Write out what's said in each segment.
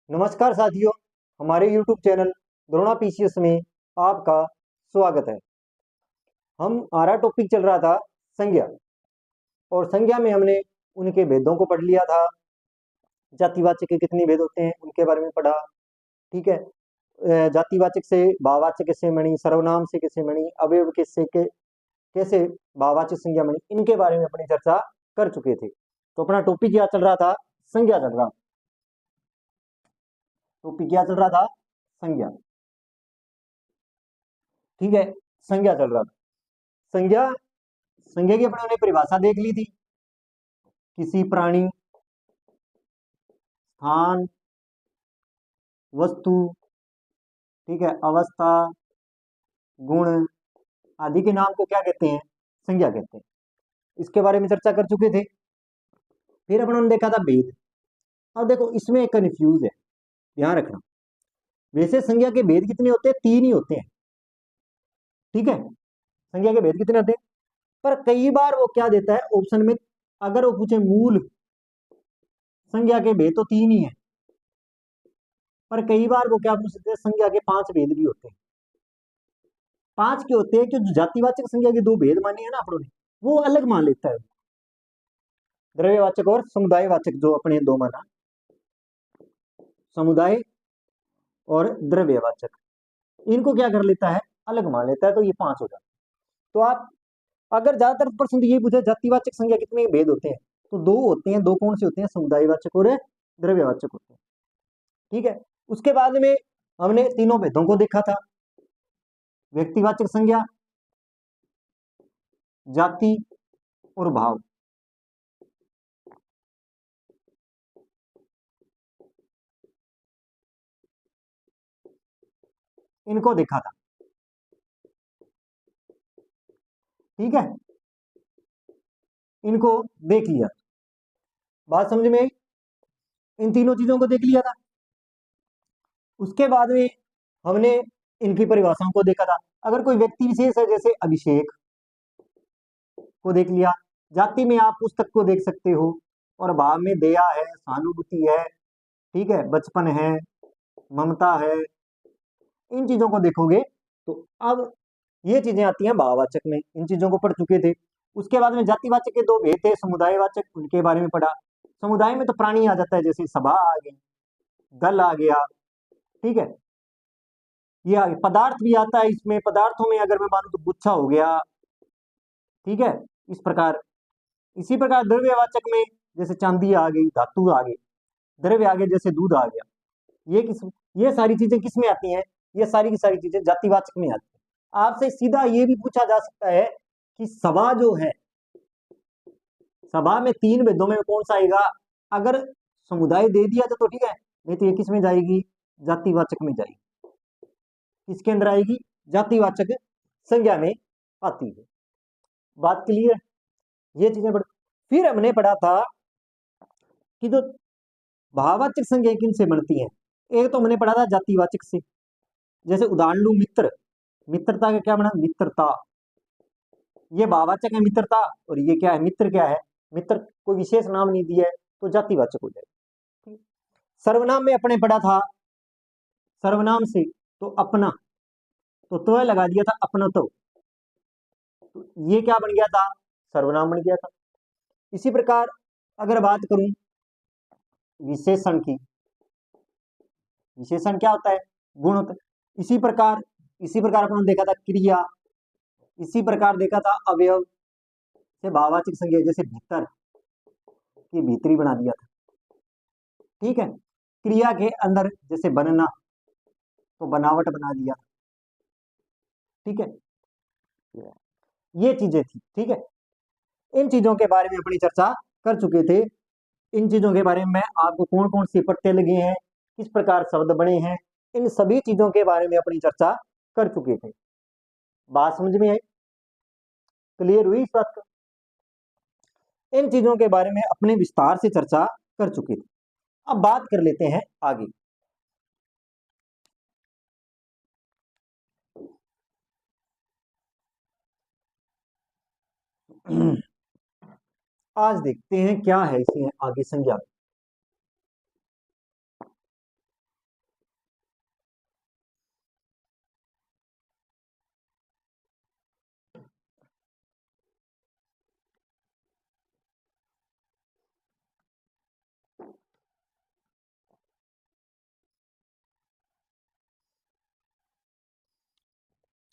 नमस्कार साथियों, हमारे YouTube चैनल द्रोणा पीसीएस में आपका स्वागत है। हमारा टॉपिक चल रहा था संज्ञा, और संज्ञा में हमने उनके भेदों को पढ़ लिया था। जातिवाचक के कितने भेद होते हैं उनके बारे में पढ़ा। ठीक है। जातिवाचक से भाववाचक कैसे बनी, सर्वनाम से कैसे बनी, अवयव कैसे कैसे भाववाचक संज्ञा बनी, इनके बारे में अपनी चर्चा कर चुके थे। तो अपना टॉपिक क्या चल रहा था? संज्ञा चल रहा। टॉपिक क्या चल रहा था? संज्ञा। ठीक है, संज्ञा चल रहा था। संज्ञा संज्ञा की अपने परिभाषा देख ली थी। किसी प्राणी, स्थान, वस्तु, ठीक है, अवस्था, गुण आदि के नाम को क्या कहते हैं? संज्ञा कहते हैं। इसके बारे में चर्चा कर चुके थे। फिर अपन ने देखा था भेद। अब देखो, इसमें कंफ्यूज है, ध्यान रखना। वैसे संज्ञा के भेद कितने होते हैं? 3 ही होते हैं। ठीक है, संज्ञा के भेद कितने होते हैं? पर कई बार वो क्या देता है ऑप्शन में, अगर वो पूछे मूल संज्ञा के भेद तो 3 ही है, पर कई बार वो क्या पूछ सकते हैं, संज्ञा के 5 भेद भी होते हैं। 5 के होते हैं कि जो जातिवाचक संज्ञा के 2 भेद माने हैं ना अपनों ने, वो अलग मान लेता है। द्रव्यवाचक और समुदायवाचक जो अपने 2 माना, समुदाय और द्रव्यवाचक, इनको क्या कर लेता है? अलग मान लेता है। तो ये 5 हो जाते हैं। तो आप अगर ज्यादातर प्रश्न ये पूछे जातिवाचक संज्ञा कितने भेद होते हैं, तो 2 होते हैं। 2 कौन से होते हैं? समुदायवाचक और द्रव्यवाचक होते हैं। ठीक है। उसके बाद में हमने तीनों भेदों को देखा था। व्यक्तिवाचक संज्ञा, जाति और भाव। इनको देखा था। ठीक है, इनको देख लिया। बात समझ में आई? इन तीनों चीजों को देख लिया था। उसके बाद में हमने इनकी परिभाषाओं को देखा था। अगर कोई व्यक्ति विशेष है, जैसे अभिषेक को देख लिया। जाति में आप पुस्तक को देख सकते हो, और भाव में दया है, सहानुभूति है, ठीक है, बचपन है, ममता है। इन चीजों को देखोगे तो अब ये चीजें आती हैं भाववाचक में। इन चीजों को पढ़ चुके थे। उसके बाद में जातिवाचक के 2 भेद थे, समुदायवाचक, उनके बारे में पढ़ा। समुदाय में तो प्राणी आ जाता है, जैसे सभा आ गई, दल आ गया। ठीक है, ये आ गया। पदार्थ भी आता है इसमें। पदार्थों में अगर मैं मानूं तो गुच्छा हो गया। ठीक है, इस प्रकार। इसी प्रकार द्रव्यवाचक में जैसे चांदी आ गई, धातु आ गई। द्रव्य आ गए, जैसे दूध आ गया। ये किस ये सारी चीजें किस में आती हैं? ये सारी की सारी चीजें जातिवाचक में आती है। आपसे सीधा ये भी पूछा जा सकता है कि सभा जो है, सभा में 3 भेदों में कौन सा आएगा? अगर समुदाय दे दिया तो ठीक है, नहीं तो ये किस में जाएगी? जातिवाचक में जाएगी। किसके अंदर आएगी? जातिवाचक संज्ञा में आती है। बात क्लियर? ये चीजें फिर हमने पढ़ा था कि जो भाववाचक संज्ञा किन से बनती है। एक तो हमने पढ़ा था जातिवाचक से। जैसे उदाहरण लू, मित्र। मित्रता का क्या बना? मित्रता। ये भाववाचक है मित्रता, और ये क्या है? मित्र। क्या है? मित्र। कोई विशेष नाम नहीं दिया है, तो जातिवाचक हो जाएगा। सर्वनाम में अपने पढ़ा था, सर्वनाम से तो अपना, तो लगा दिया था अपना। तो ये क्या बन गया था? सर्वनाम बन गया था। इसी प्रकार अगर बात करूं विशेषण की, विशेषण क्या होता है? गुण होता है। इसी प्रकार अपने देखा था क्रिया। इसी प्रकार देखा था अवयव से भाववाचक संज्ञा, जैसे भीतर की भीतरी बना दिया था। ठीक है, क्रिया के अंदर जैसे बनना, तो बनावट बना दिया। ठीक है, ये चीजें थी। ठीक है, इन चीजों के बारे में अपनी चर्चा कर चुके थे। इन चीजों के बारे में आपको कौन कौन सी पट्टे लगे हैं, किस प्रकार शब्द बने हैं, इन सभी चीजों के बारे में अपनी चर्चा कर चुके थे। बात समझ में आई? क्लियर हुई इस बात को? इन चीजों के बारे में अपने विस्तार से चर्चा कर चुके थे। अब बात कर लेते हैं आगे। आज देखते हैं क्या है इसमें आगे संज्ञा।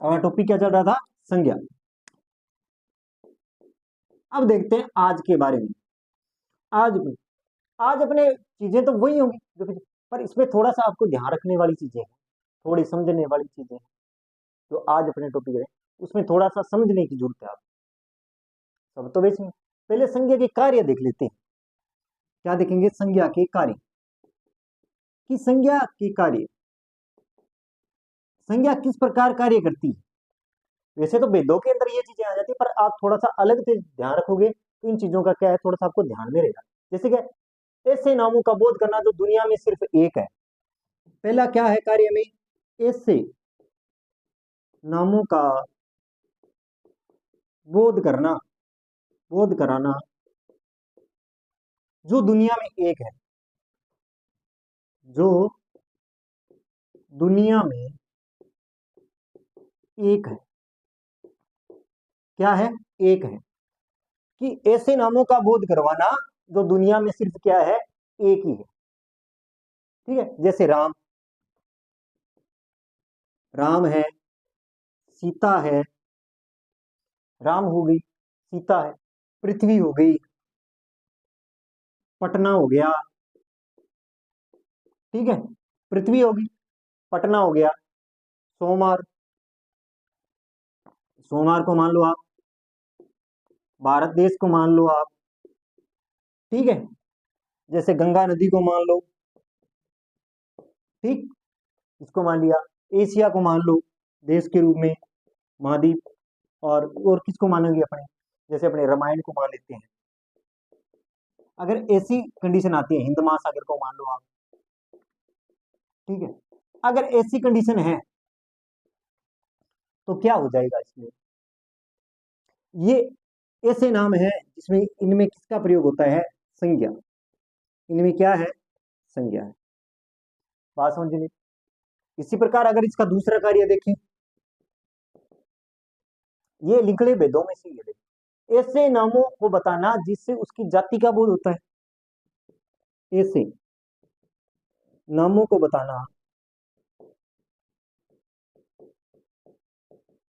हमारा टॉपिक क्या चल रहा था? संज्ञा। अब देखते हैं आज के बारे में। आज अपने चीजें तो वही होंगी पर इसमें थोड़ा सा आपको ध्यान रखने वाली चीजें हैं, थोड़ी समझने वाली चीजें हैं जो आज अपने टॉपिक है उसमें थोड़ा सा समझने की जरूरत है। आप सब तो वैसे पहले संज्ञा के कार्य देख लेते हैं। क्या देखेंगे? संज्ञा के कार्य। कि संज्ञा के कार्य, संज्ञा किस प्रकार कार्य करती है। वैसे तो वेदों के अंदर ये चीजें आ जाती है पर आप थोड़ा सा अलग से ध्यान रखोगे तो इन चीजों का क्या है थोड़ा सा आपको ध्यान में रहेगा। जैसे कि ऐसे नामों का बोध करना जो दुनिया में सिर्फ एक है। पहला क्या है कार्य में? ऐसे नामों का बोध करना, बोध कराना जो दुनिया में एक है, जो दुनिया में एक है। क्या है? एक है। कि ऐसे नामों का बोध करवाना जो दुनिया में सिर्फ क्या है? एक ही है। ठीक है, जैसे राम, राम है, सीता है, राम हो गई, सीता है, पृथ्वी हो गई, पटना हो गया। ठीक है, पृथ्वी होगी, पटना हो गया, सोमवार, सोमवार को मान लो आप, भारत देश को मान लो आप। ठीक है, जैसे गंगा नदी को मान लो। ठीक, इसको मान लिया। एशिया को मान लो देश के रूप में, महाद्वीप। और किसको मानेंगे अपने? जैसे अपने रामायण को मान लेते हैं। अगर ऐसी कंडीशन आती है, हिंद महासागर को मान लो आप। ठीक है, अगर ऐसी कंडीशन है तो क्या हो जाएगा इसमें? ये ऐसे नाम है जिसमें इनमें किसका प्रयोग होता है? संज्ञा। इनमें क्या है? संज्ञा है। बात समझ में? इसी प्रकार अगर इसका दूसरा कार्य देखें, ये लिखले वेदों में से ये ऐसे नामों को बताना जिससे उसकी जाति का बोध होता है। ऐसे नामों को बताना,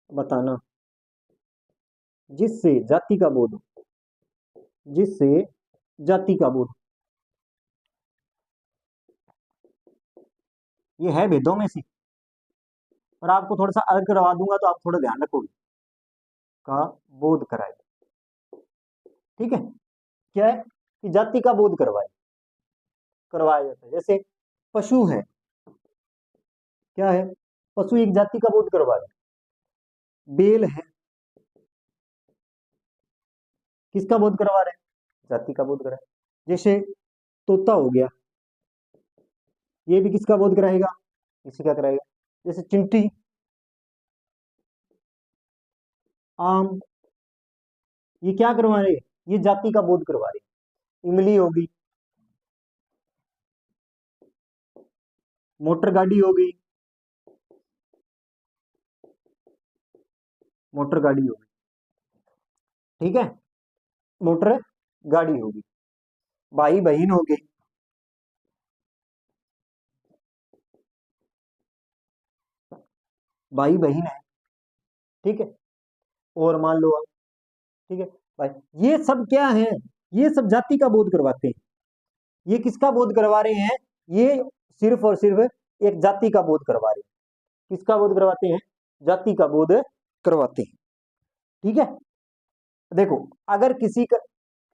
बताना जिससे जाति का बोध हो, जिससे जाति का बोध। ये है वेदों में से, और आपको थोड़ा सा अलग करवा दूंगा तो आप थोड़ा ध्यान रखोगे। का बोध कराए। ठीक है, क्या है कि जाति का बोध करवाए, करवाया जाता है। जैसे पशु है, क्या है? पशु एक जाति का बोध करवाए। बेल है, किसका बोध करवा रहे हैं? जाति का बोध कराए। जैसे तोता हो गया, ये भी किसका बोध कराएगा? इसी का कराएगा। जैसे चिंटी, आम, ये क्या करवा रहे? ये जाति का बोध करवा रहे। इमली होगी, मोटर गाड़ी हो गई, मोटर गाड़ी होगी। ठीक है, मोटर गाड़ी होगी। भाई बहन हो गई, भाई बहन है। ठीक है, और मान लो आप। ठीक है भाई, ये सब क्या है? ये सब जाति का बोध करवाते हैं। ये किसका बोध करवा रहे हैं? ये सिर्फ और सिर्फ एक जाति का बोध करवा रहे हैं। किसका बोध करवाते हैं? जाति का बोध करवाते हैं। ठीक है, देखो अगर किसी का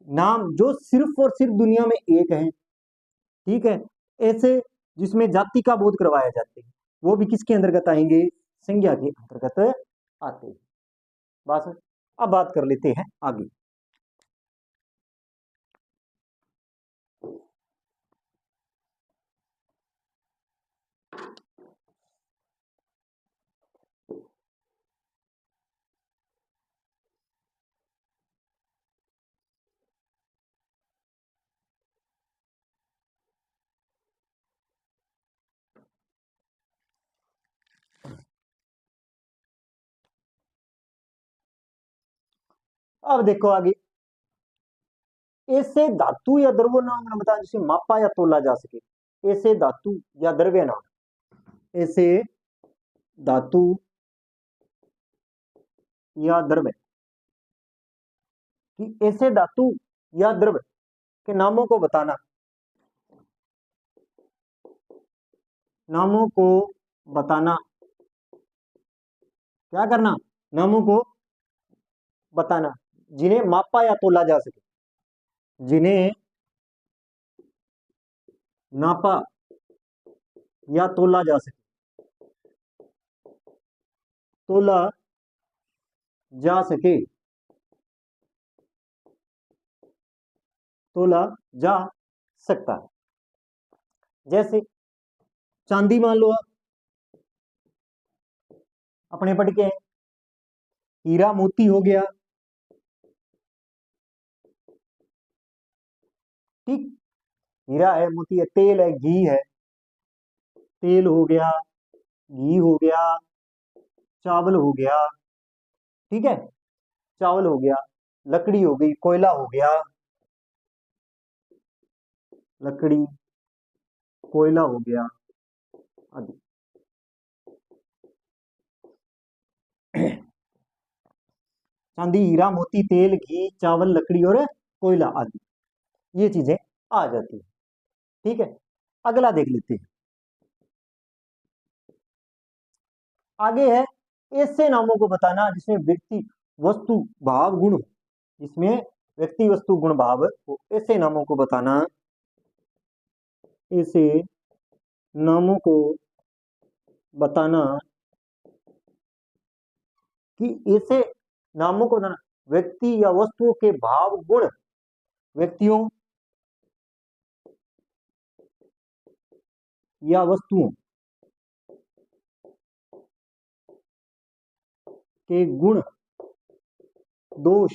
नाम जो सिर्फ और सिर्फ दुनिया में एक है, ठीक है, ऐसे जिसमें जाति का बोध करवाया जाते हैं, वो भी किसके अंतर्गत आएंगे? संज्ञा के अंतर्गत आते हैं। बस अब बात कर लेते हैं आगे। अब देखो आगे, ऐसे धातु या द्रव्य नाम बता जिसे मापा या तोला जा सके। ऐसे धातु या द्रव्य नाम, ऐसे धातु या द्रव्य, कि ऐसे धातु या द्रव्य के नामों को बताना, नामों को बताना, क्या करना, नामों को बताना, जिन्हें मापा या तोला जा सके, जिन्हें नापा या तोला जा सके, तोला जा सके, तोला जा सकता है। जैसे चांदी मान लो आप, अपने पढ़ के, हीरा मोती हो गया, ठीक, हीरा है, मोती है, तेल है, घी है, तेल हो गया, घी हो गया, चावल हो गया, ठीक है, चावल हो गया, लकड़ी हो गई, कोयला हो गया, लकड़ी, कोयला हो गया आदि। चांदी, हीरा, मोती, तेल, घी, चावल, लकड़ी और कोयला आदि, ये चीजें आ जाती है। ठीक है, अगला देख लेते हैं। आगे है ऐसे नामों को बताना जिसमें व्यक्ति, वस्तु, भाव, गुण, जिसमें व्यक्ति, वस्तु, गुण, भाव हो, ऐसे नामों को बताना, ऐसे नामों को बताना, कि ऐसे नामों को बताना व्यक्ति या वस्तुओं के भाव, गुण, व्यक्तियों या वस्तुओं के गुण, दोष,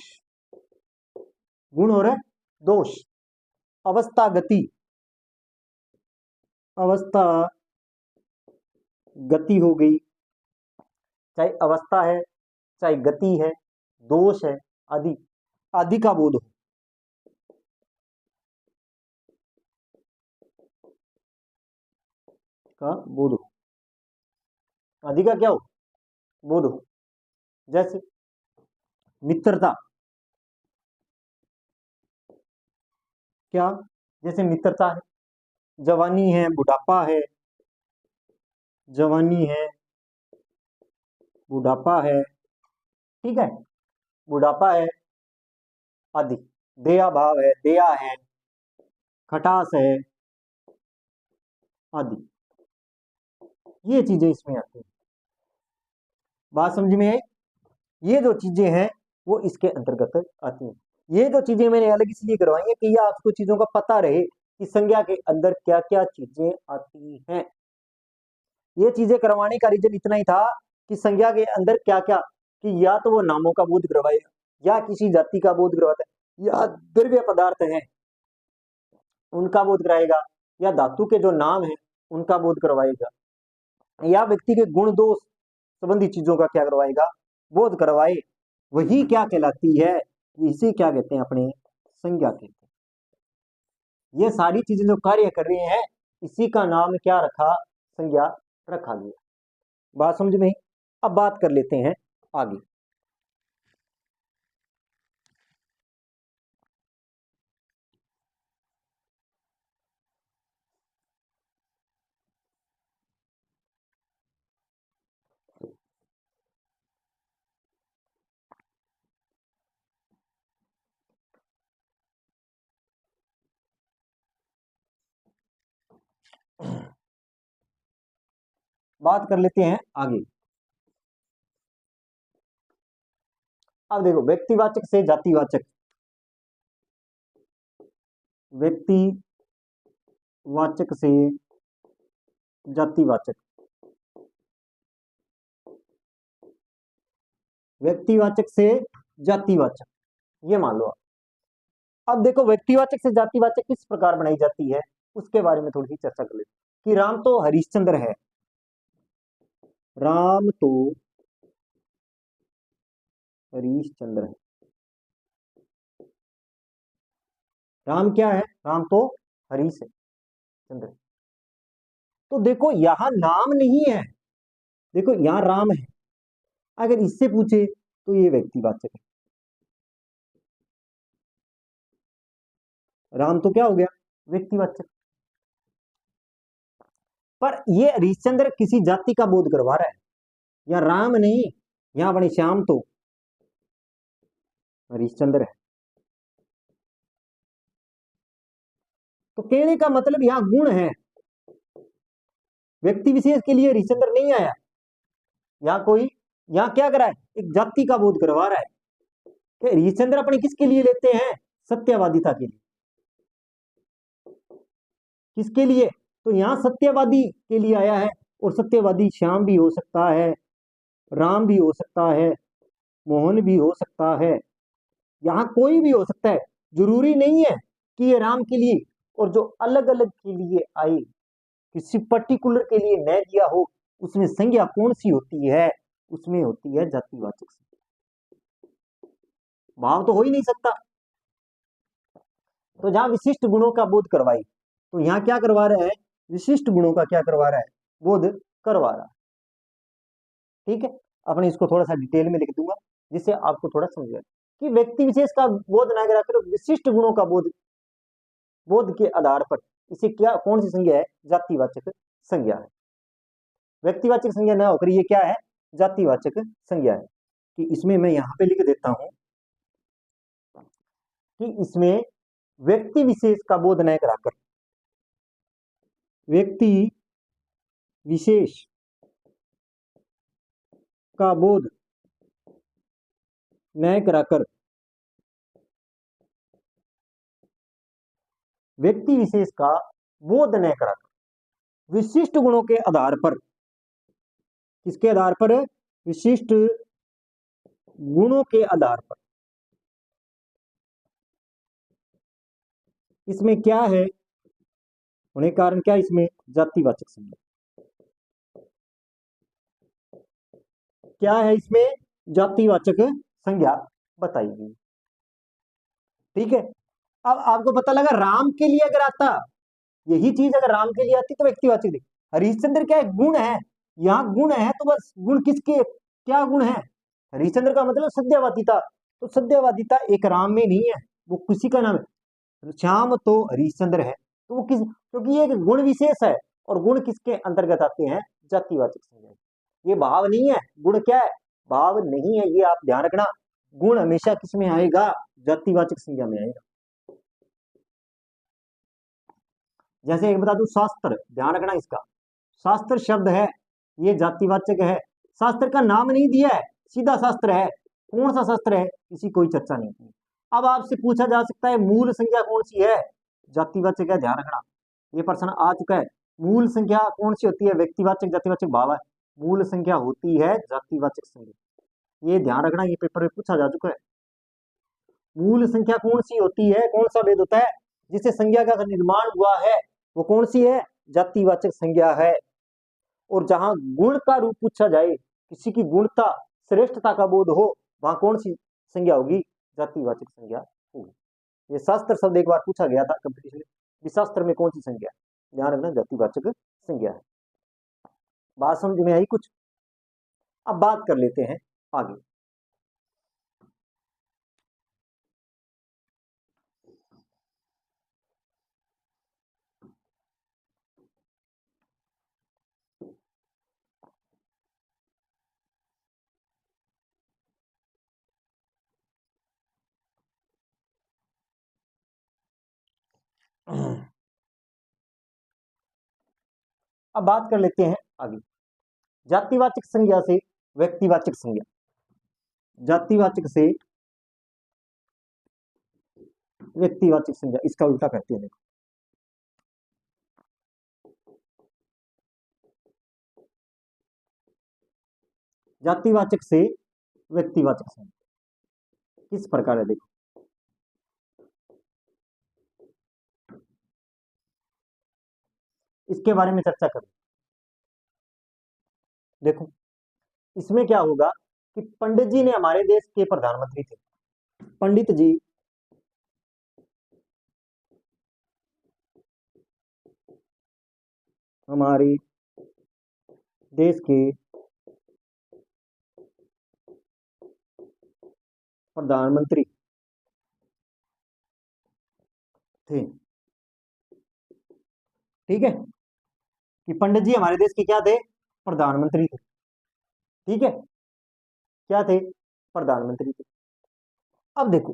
गुण और दोष, अवस्था, गति, अवस्था, गति हो गई, चाहे अवस्था है, चाहे गति है, दोष है, आदि, आदि का बोध हो, का बोध हो, आदि का क्या हो, बोध हो। जैसे मित्रता, क्या, जैसे मित्रता है, जवानी है, बुढ़ापा है, जवानी है, बुढ़ापा है, ठीक है, बुढ़ापा है आदि, दया भाव है, दया है, खटास है आदि, ये चीजें इसमें आती हैं। बात समझ में आई? ये जो चीजें हैं वो इसके अंतर्गत आती हैं। ये जो चीजें मैंने अलग इसलिए करवाई है कि ये आपको चीजों का पता रहे कि संज्ञा के अंदर क्या क्या चीजें आती हैं। ये चीजें करवाने का रीजन इतना ही था कि संज्ञा के अंदर क्या क्या, कि या तो वो नामों का बोध करवाएगा, या किसी जाति का बोध करवाता है, या द्रव्य पदार्थ है उनका बोध कराएगा, या धातु के जो नाम है उनका बोध करवाएगा, या व्यक्ति के गुण दोष संबंधी चीजों का क्या करवाएगा, बोध करवाए, वही क्या कहलाती है, इसे क्या कहते हैं, अपने संज्ञा कहते हैं। ये सारी चीजें जो कार्य कर रही हैं इसी का नाम क्या रखा, संज्ञा रखा गया। बात समझ में? अब बात कर लेते हैं आगे। बात कर लेते हैं आगे। अब देखो, व्यक्तिवाचक से जातिवाचक, व्यक्तिवाचक से जातिवाचक, व्यक्तिवाचक से जातिवाचक, ये मान लो आप। अब देखो, व्यक्तिवाचक से जातिवाचक किस प्रकार बनाई जाती है उसके बारे में थोड़ी सी चर्चा कर लेते हैं। कि राम तो हरिश्चंद्र है, राम तो हरिश्चंद्र है, राम क्या है, राम तो हरीश है, चंद्र। तो देखो यहां नाम नहीं है, देखो यहां राम है। अगर इससे पूछे तो ये व्यक्तिवाचक है। राम तो क्या हो गया, व्यक्तिवाचक। पर ये हरिश्चंद्र किसी जाति का बोध करवा रहा है, या राम नहीं, यहां बनी श्याम तो हरिश्चंद्र है। तो कहने का मतलब यहां गुण है, व्यक्ति विशेष के लिए हरिश्चंद्र नहीं आया। यहाँ कोई, यहाँ क्या करा है, एक जाति का बोध करवा रहा है कि हरिश्चंद्र अपने किसके लिए लेते हैं, सत्यवादिता के लिए। किसके लिए, तो यहाँ सत्यवादी के लिए आया है। और सत्यवादी श्याम भी हो सकता है, राम भी हो सकता है, मोहन भी हो सकता है, यहाँ कोई भी हो सकता है। जरूरी नहीं है कि ये राम के लिए, और जो अलग अलग के लिए आए, किसी पर्टिकुलर के लिए न दिया हो, उसमें संज्ञा कौन सी होती है, उसमें होती है जातिवाचक संज्ञा। भाव तो हो ही नहीं सकता। तो जहां विशिष्ट गुणों का बोध करवाई, तो यहाँ क्या करवा रहा है, विशिष्ट गुणों का क्या करवा रहा है, बोध करवा रहा है। ठीक है, अपने इसको थोड़ा सा डिटेल में लिख दूंगा जिससे आपको थोड़ा समझ आए कि व्यक्ति विशेष का बोध न कराकर विशिष्ट गुणों का बोध, बोध के आधार पर इसे क्या, कौन सी संज्ञा है, जातिवाचक संज्ञा है। व्यक्तिवाचक संज्ञा न होकर ये क्या है, जातिवाचक संज्ञा है। कि इसमें मैं यहां पे लिख देता हूं कि इसमें व्यक्ति विशेष का बोध न कराकर, व्यक्ति विशेष का बोध न कराकर, व्यक्ति विशेष का बोध न कराकर विशिष्ट गुणों के आधार पर, किसके आधार पर, विशिष्ट गुणों के आधार पर, इसमें क्या है, होने के कारण क्या, इसमें जातिवाचक संज्ञा क्या है, इसमें जातिवाचक संज्ञा बताई गई। ठीक है, अब आपको पता लगा राम के लिए अगर आता, यही चीज अगर राम के लिए आती तो व्यक्तिवाचक थी। हरिश्चंद्र क्या है, गुण है, यहाँ गुण है तो बस गुण किसके, क्या गुण है, हरिश्चंद्र का मतलब सत्यवादिता। तो सत्यवादिता एक राम में नहीं है, वो किसी का नाम है, श्याम तो हरिश्चंद्र है, तो वो किस, क्योंकि ये एक गुण विशेष है, और गुण किसके अंतर्गत आते हैं, जातिवाचक संज्ञा। ये भाव नहीं है, गुण क्या है, भाव नहीं है, ये आप ध्यान रखना। गुण हमेशा किस में आएगा, जातिवाचक संज्ञा में आएगा। जैसे एक बता दूं, शास्त्र, ध्यान रखना इसका, शास्त्र शब्द है, ये जातिवाचक है। शास्त्र का नाम नहीं दिया है, सीधा शास्त्र है। कौन सा शास्त्र है, इसी कोई चर्चा नहीं की। अब आपसे पूछा जा सकता है मूल संख्या कौन सी है, जातिवाचक है, ध्यान रखना, ये प्रश्न आ चुका है। मूल संख्या कौन सी होती है, व्यक्तिवाचक जातिवाचक भाव है, मूल संख्या होती है जातिवाचक संज्ञा, ये ध्यान रखना, ये पेपर में पूछा जा चुका है। मूल संख्या कौन सी होती है, कौन सा भेद होता है, जिससे संज्ञा का निर्माण हुआ है, वो कौन सी है, जातिवाचक संज्ञा है। और जहां गुण का रूप पूछा जाए, किसी की गुणता, श्रेष्ठता का बोध हो, वहां कौन सी संज्ञा होगी, जातिवाचक संज्ञा होगी। ये शास्त्र शब्द एक बार पूछा गया था कंपटीशन में, शास्त्र में कौन सी संज्ञा, ध्यान रखना जातिवाचक संज्ञा है। बात समझ में आई कुछ, अब बात कर लेते हैं आगे। अब बात कर लेते हैं आगे, जातिवाचक संज्ञा से व्यक्तिवाचक संज्ञा, जातिवाचक से व्यक्तिवाचक संज्ञा, इसका उल्टा करते हैं। देखो, जातिवाचक से व्यक्तिवाचक संज्ञा किस प्रकार है, देखो, इसके बारे में चर्चा करें। देखो, इसमें क्या होगा कि पंडित जी ने, हमारे देश के प्रधानमंत्री थे पंडित जी, हमारे देश के प्रधानमंत्री थे। ठीक है, कि पंडित जी हमारे देश के क्या थे? प्रधानमंत्री थे। ठीक है, क्या थे? प्रधानमंत्री थे। अब देखो,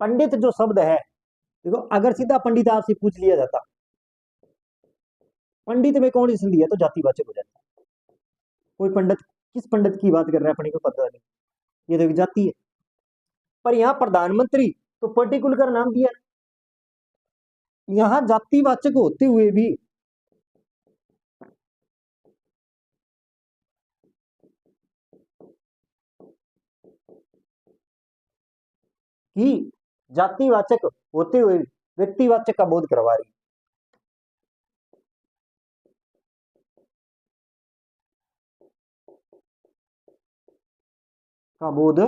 पंडित जो शब्द है, देखो अगर सीधा पंडित आपसे पूछ लिया जाता पंडित में कौन सी संधि है, तो जातिवाचक हो जाता। कोई पंडित, किस पंडित की बात कर रहा है अपने को पता नहीं, ये तो एक जाति है। पर यहाँ प्रधानमंत्री तो पर्टिकुलर नाम दिया, यहाँ जातिवाचक होते हुए भी कि जातिवाचक होते हुए व्यक्तिवाचक का बोध करवा रही। का बोध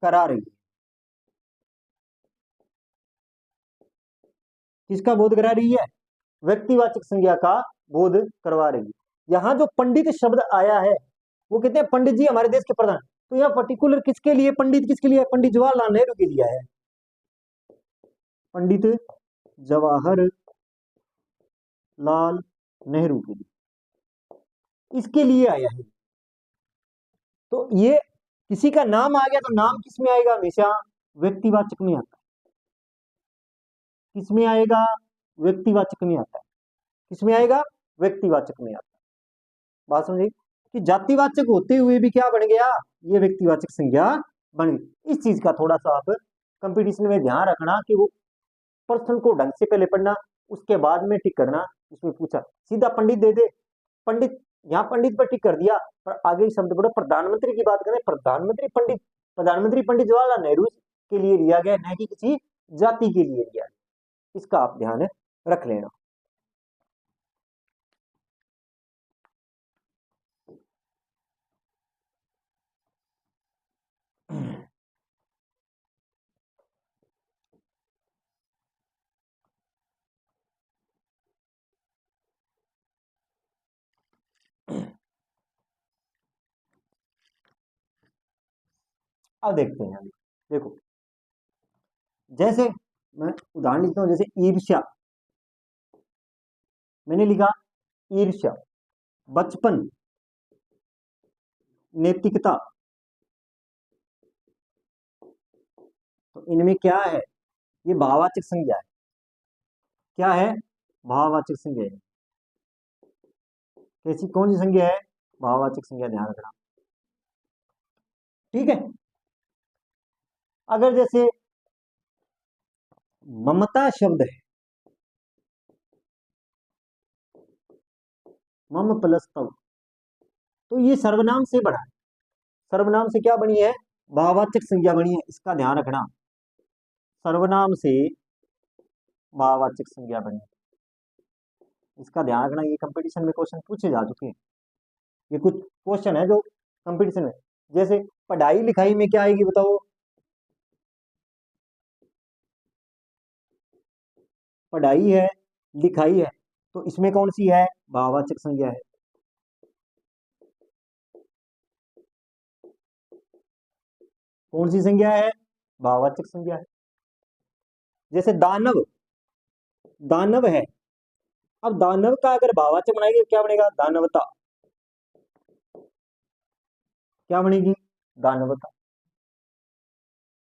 करा रही है। किसका बोध करा रही है? व्यक्तिवाचक संज्ञा का बोध करवा रही है। यहाँ जो पंडित शब्द आया है, वो कहते हैं पंडित जी हमारे देश के प्रधान, तो यह पर्टिकुलर किसके लिए पंडित, किसके लिए? पंडित जवाहरलाल नेहरू के लिए है। पंडित जवाहरलाल नेहरू के लिए, इसके लिए आया है। तो ये किसी का नाम आ गया तो नाम किस में आएगा? हमेशा व्यक्तिवाचक में आता है। किस में आएगा? व्यक्तिवाचक में आता है। किस में आएगा? व्यक्तिवाचक में आता है। बात समझे? कि जातिवाचक होते हुए भी क्या बन गया? ये व्यक्तिवाचक संज्ञा बन गई। इस चीज का थोड़ा सा आप कंपटीशन में ध्यान रखना कि वो प्रश्न को ढंग से पहले पढ़ना, उसके बाद में टिक करना। इसमें पूछा सीधा पंडित दे दे, पंडित, यहाँ पंडित पर टिक कर दिया, पर आगे शब्द पढ़ो प्रधानमंत्री की बात करें, प्रधानमंत्री पंडित, प्रधानमंत्री पंडित जवाहरलाल नेहरू के लिए लिया गया, न कि किसी जाति के लिए लिया। इसका आप ध्यान रख लेना। अब देखते हैं, देखो जैसे मैं उदाहरण लिखता हूं, जैसे ईर्ष्या, मैंने लिखा ईर्ष्या, बचपन, नैतिकता, तो इनमें क्या है? ये भाववाचक संज्ञा है। क्या है? भाववाचक संज्ञा है। कैसी, कौन सी संज्ञा है? भाववाचक संज्ञा, ध्यान रखना। ठीक है, अगर जैसे ममता शब्द है, मम प्लस तव, तो ये सर्वनाम से बना है। सर्वनाम से क्या बनी है? भाववाचक संज्ञा बनी है, इसका ध्यान रखना। सर्वनाम से भाववाचक संज्ञा बनी है, इसका ध्यान रखना। ये कंपटीशन में क्वेश्चन पूछे जा चुके हैं। ये कुछ क्वेश्चन है जो कंपटीशन में, जैसे पढ़ाई लिखाई में क्या आएगी बताओ? पढ़ाई है, लिखाई है, तो इसमें कौन सी है? भाववाचक संज्ञा है। कौन सी संज्ञा है? भाववाचक संज्ञा है। जैसे दानव, दानव है, अब दानव का अगर भाववाचक बनाएंगे क्या बनेगा? दानवता। क्या बनेगी? दानवता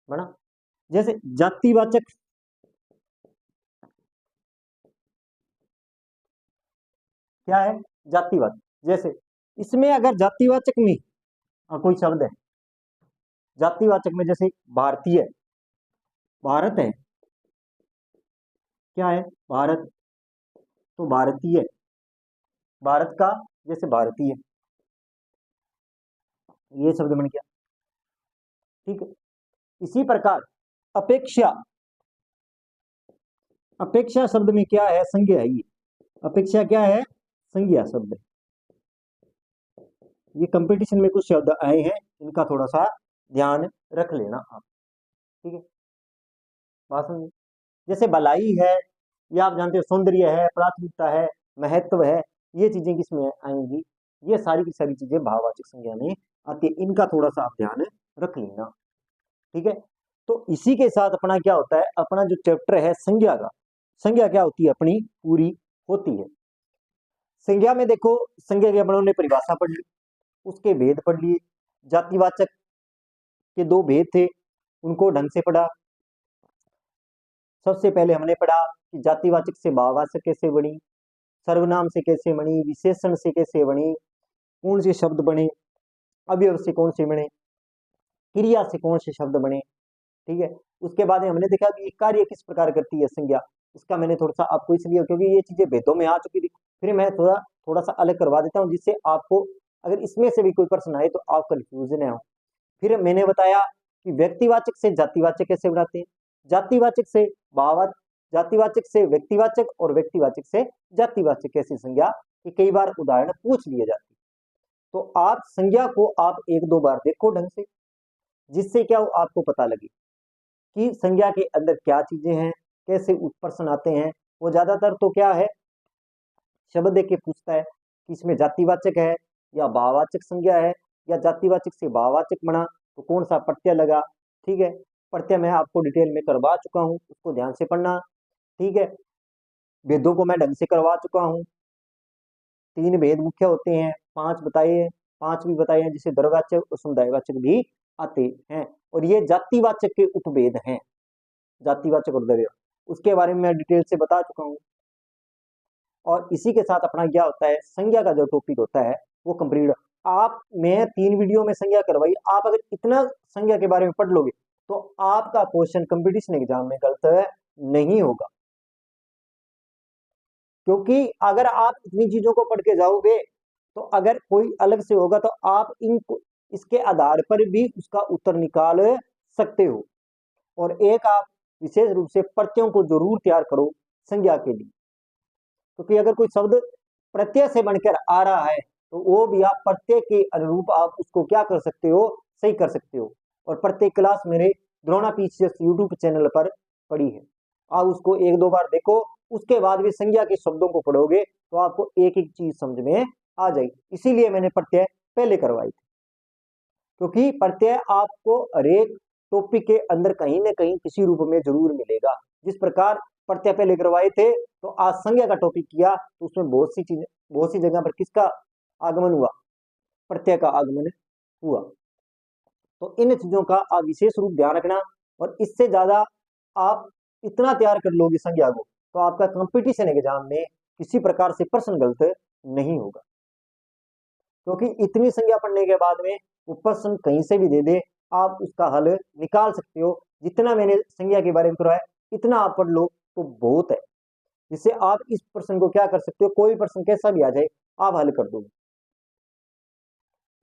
बना। जैसे जातिवाचक, क्या है? जातिवाचक। जैसे इसमें अगर जातिवाचक में कोई शब्द है, जातिवाचक में जैसे भारतीय, भारत है, क्या है? भारत, तो भारतीय, भारत का, जैसे भारतीय, ये शब्द बन गया। ठीक है, इसी प्रकार अपेक्षा, अपेक्षा शब्द में क्या है? संज्ञा है। ये अपेक्षा क्या है? संज्ञा शब्द है। ये कंपटीशन में कुछ शब्द आए हैं, इनका थोड़ा सा ध्यान रख लेना आप। ठीक है, बात समझिए। जैसे भलाई है, ये आप जानते हो, सौंदर्य है, प्राथमिकता है, महत्व है, ये चीजें किसमें आएंगी? ये सारी की सारी चीजें भाववाचक संज्ञा में आती है। इनका थोड़ा सा आप ध्यान रख लेना। ठीक है, तो इसी के साथ अपना क्या होता है, अपना जो चैप्टर है संज्ञा का, संज्ञा क्या होती है अपनी पूरी होती है। संज्ञा में देखो, संज्ञा की अपन ने परिभाषा पढ़ ली, उसके भेद पढ़ लिए, जातिवाचक के दो भेद थे उनको ढंग से पढ़ा। सबसे पहले हमने पढ़ा कि जातिवाचक से भाववाचक कैसे बनी, सर्वनाम से कैसे बनी, विशेषण से कैसे बनी, कौन से शब्द बने, अवयव से कौन से बने, क्रिया से कौन से शब्द बने। ठीक है, उसके बाद हमने देखा कि कार्य किस प्रकार करती है संज्ञा। इसका मैंने थोड़ा सा आपको इसलिए, क्योंकि ये चीजें भेदों में आ चुकी थी, फिर मैं थोड़ा थोड़ा सा अलग करवा देता हूँ, जिससे आपको अगर इसमें से भी कोई प्रश्न आए तो आप कंफ्यूज न हो। फिर मैंने बताया कि व्यक्तिवाचक से जातिवाचक कैसे बनाते हैं, जातिवाचक से भाववाचक, जातिवाचक से व्यक्तिवाचक और व्यक्तिवाचक से जातिवाचक कैसी संज्ञा, कि कई बार उदाहरण पूछ लिए जाते। तो आप संज्ञा को आप एक दो बार देखो ढंग से, जिससे क्या हो आपको पता लगे कि संज्ञा के अंदर क्या चीजें हैं, कैसे प्रश्न आते हैं। वो ज्यादातर तो क्या है, शब्द देके पूछता है कि इसमें जातिवाचक है या भाववाचक संज्ञा है, या जातिवाचक से भाववाचक बना तो कौन सा प्रत्यय लगा। ठीक है, प्रत्यय मैं आपको डिटेल में करवा चुका हूं, उसको ध्यान से पढ़ना। ठीक है, भेदों को मैं ढंग से करवा चुका हूं, 3 भेद मुख्य होते हैं, 5 बताए, 5 भी बताए हैं, जिसे द्रव्यवाचक और समुदायवाचक भी आते हैं, और ये जातिवाचक के उपभेद हैं, जातिवाचक और द्रव्य, उसके बारे में मैं डिटेल से बता चुका हूं। और इसी के साथ अपना क्या होता है, संज्ञा का जो टॉपिक होता है वो कंप्लीट। आप, मैं 3 वीडियो में संज्ञा करवाई, आप अगर इतना संज्ञा के बारे में पढ़ लोगे तो आपका क्वेश्चन कंपटीशन एग्जाम में गलत नहीं होगा। क्योंकि अगर आप इतनी चीजों को पढ़ के जाओगे तो अगर कोई अलग से होगा तो आप इसके आधार पर भी उसका उत्तर निकाल सकते हो। और एक आप विशेष रूप से प्रत्ययों को जरूर तैयार करो संज्ञा के लिए, क्योंकि अगर कोई शब्द प्रत्यय से बनकर आ रहा है तो वो भी आप प्रत्यय के अनुरूप आप उसको क्या कर सकते हो, सही कर सकते हो। और प्रत्येक क्लास मेरे द्रोणा पीसीएस यूट्यूब चैनल पर पड़ी है, आप उसको एक दो बार देखो, उसके बाद भी संज्ञा के शब्दों को पढ़ोगे तो आपको एक एक चीज समझ में आ जाएगी। इसीलिए मैंने प्रत्यय पहले करवाई थी, क्योंकि प्रत्यय आपको हरेक टॉपिक के अंदर कहीं ना कहीं किसी रूप में जरूर मिलेगा। जिस प्रकार प्रत्यय पहले करवाए थे तो आज संज्ञा का टॉपिक किया तो उसमें बहुत सी चीजें, बहुत सी जगह पर किसका आगमन हुआ, प्रत्यय का आगमन हुआ। तो इन चीजों का आप विशेष रूप ध्यान रखना, और इससे ज्यादा आप इतना तैयार कर लोगे संज्ञा को तो आपका कंपटीशन एग्जाम में किसी प्रकार से प्रश्न गलत नहीं होगा। क्योंकि इतनी संज्ञा पढ़ने के बाद में वो प्रश्न कहीं से भी दे दे, आप उसका हल निकाल सकते हो। जितना मैंने संज्ञा के बारे में करवाया इतना आप पढ़ लो तो बहुत है, जिससे आप इस प्रश्न को क्या कर सकते हो, कोई प्रश्न कैसा भी आ जाए आप हल कर दोगे।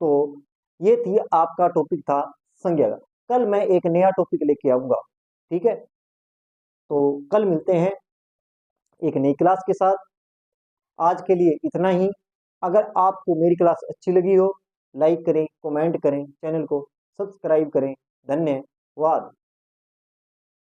तो ये थी आपका टॉपिक था संज्ञा का। कल मैं एक नया टॉपिक लेके आऊंगा। ठीक है, तो कल मिलते हैं एक नई क्लास के साथ। आज के लिए इतना ही। अगर आपको मेरी क्लास अच्छी लगी हो, लाइक करें, कमेंट करें, चैनल को सब्सक्राइब करें। धन्यवाद।